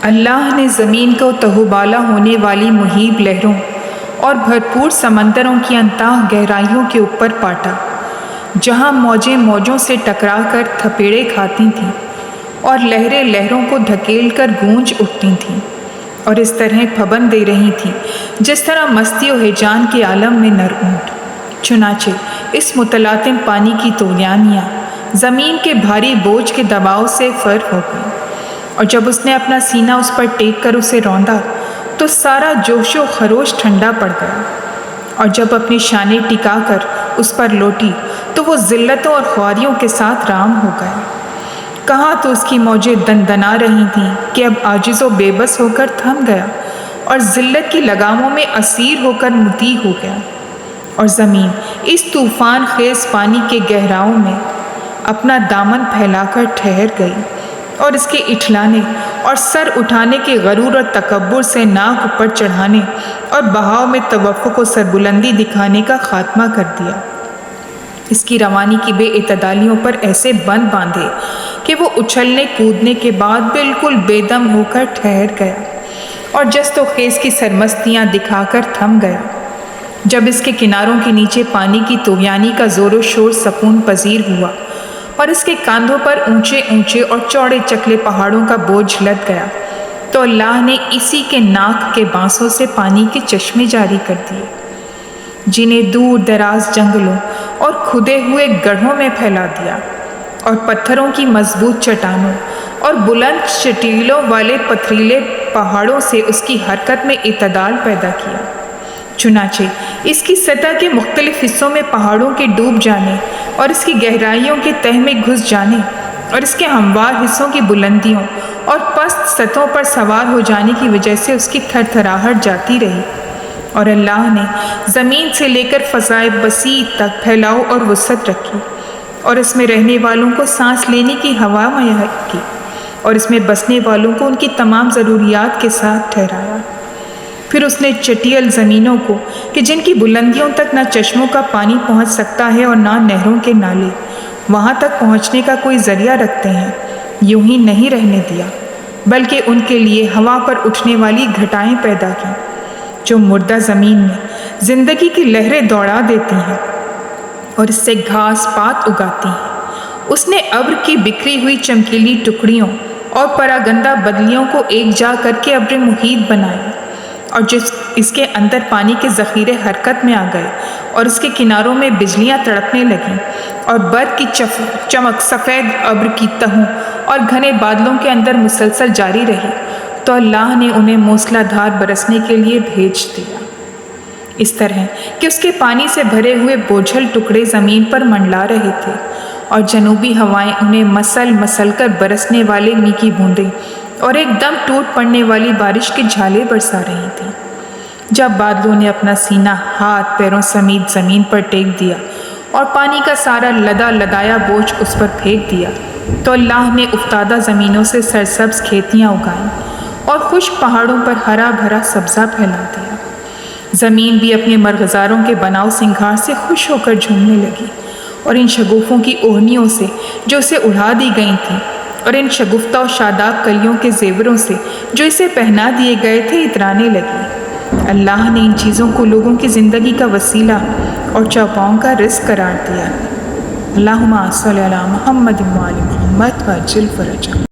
اللہ نے زمین کو تہوبالا ہونے والی مہیب لہروں اور بھرپور سمندروں کی انتہا گہرائیوں کے اوپر پاٹا، جہاں موجیں موجوں سے ٹکرا کر تھپیڑے کھاتی تھیں اور لہریں لہروں کو دھکیل کر گونج اٹھتی تھیں اور اس طرح پھبن دے رہی تھیں جس طرح مستی و ہیجان کے عالم میں نر اونٹ۔ چنانچہ اس متلاطم پانی کی طغیانیاں زمین کے بھاری بوجھ کے دباؤ سے فر ہو گئیں، اور جب اس نے اپنا سینہ اس پر ٹیک کر اسے روندا تو سارا جوش و خروش ٹھنڈا پڑ گیا، اور جب اپنی شانیں ٹکا کر اس پر لوٹی تو وہ ذلتوں اور خواریوں کے ساتھ رام ہو گیا۔ کہاں تو اس کی موجیں دندنا رہی تھیں کہ اب عاجز و بے بس ہو کر تھم گیا اور ذلت کی لگاموں میں اسیر ہو کر مطیع ہو گیا، اور زمین اس طوفان خیز پانی کے گہراؤں میں اپنا دامن پھیلا کر ٹھہر گئی، اور اس کے اٹھلانے اور سر اٹھانے کے غرور اور تکبر سے ناک اوپر چڑھانے اور بہاؤ میں توفق و سربلندی دکھانے کا خاتمہ کر دیا۔ اس کی روانی کی بے اعتدالیوں پر ایسے بند باندھے کہ وہ اچھلنے کودنے کے بعد بالکل بے دم ہو کر ٹھہر گیا اور جست و خیز کی سرمستیاں دکھا کر تھم گیا۔ جب اس کے کناروں کے نیچے پانی کی طغیانی کا زور و شور سکون پذیر ہوا اور اس کے کاندھوں پر اونچے اونچے اور چوڑے چکلے پہاڑوں کا بوجھ لد گیا، تو اللہ نے اسی کے ناک کے بانسوں سے پانی کے چشمے جاری کر دیے، جنہیں دور دراز جنگلوں اور کھدے ہوئے گڑھوں میں پھیلا دیا، اور پتھروں کی مضبوط چٹانوں اور بلند چٹیلوں والے پتھریلے پہاڑوں سے اس کی حرکت میں اعتدال پیدا کیا۔ چنانچہ اس کی سطح کے مختلف حصوں میں پہاڑوں کے ڈوب جانے اور اس کی گہرائیوں کے تہ میں گھس جانے اور اس کے ہموار حصوں کی بلندیوں اور پست سطحوں پر سوار ہو جانے کی وجہ سے اس کی تھر تھراہٹ جاتی رہی، اور اللہ نے زمین سے لے کر فضائے بسیط تک پھیلاؤ اور وسعت رکھی، اور اس میں رہنے والوں کو سانس لینے کی ہوا مہیا کی، اور اس میں بسنے والوں کو ان کی تمام ضروریات کے ساتھ ٹھہرایا۔ پھر اس نے چٹیل زمینوں کو کہ جن کی بلندیوں تک نہ چشموں کا پانی پہنچ سکتا ہے اور نہ نہروں کے نالے وہاں تک پہنچنے کا کوئی ذریعہ رکھتے ہیں، یوں ہی نہیں رہنے دیا، بلکہ ان کے لیے ہوا پر اٹھنے والی گھٹائیں پیدا کی جو مردہ زمین میں زندگی کی لہریں دوڑا دیتی ہیں اور اس سے گھاس پات اگاتی ہیں۔ اس نے ابر کی بکھری ہوئی چمکیلی ٹکڑیوں اور پراگندہ بدلیوں کو ایک جا کر کے ابر محیط بنایا، اور جس اس کے اندر پانی کے ذخیرے حرکت میں آ گئے اور اس کے کناروں میں بجلیاں تڑپنے لگیں اور برق کی چمک سفید ابر کی تہوں اور گھنے بادلوں کے اندر مسلسل جاری رہی، تو اللہ نے انہیں موسلا دھار برسنے کے لیے بھیج دیا، اس طرح کہ اس کے پانی سے بھرے ہوئے بوجھل ٹکڑے زمین پر منڈلا رہے تھے، اور جنوبی ہوائیں انہیں مسل مسل کر برسنے والے می کی بوندیں اور ایک دم ٹوٹ پڑنے والی بارش کے جھالے برسا رہی تھیں۔ جب بادلوں نے اپنا سینہ ہاتھ پیروں سمیت زمین پر ٹیک دیا اور پانی کا سارا لدا لدایا بوجھ اس پر پھینک دیا، تو اللہ نے افتادہ زمینوں سے سرسبز کھیتیاں اگائیں اور خشک پہاڑوں پر ہرا بھرا سبزہ پھیلا دیا۔ زمین بھی اپنے مرغزاروں کے بناؤ سنگھار سے خوش ہو کر جھومنے لگی، اور ان شگوفوں کی اوڑھنیوں سے جو اسے اڑا دی گئی تھیں اور ان شگفتہ و شاداب کلیوں کے زیوروں سے جو اسے پہنا دیے گئے تھے اترانے لگی۔ اللہ نے ان چیزوں کو لوگوں کی زندگی کا وسیلہ اور چوپاؤں کا رزق قرار دیا۔ اللہم صلی علی محمد و آل محمد وعجل فرجہ۔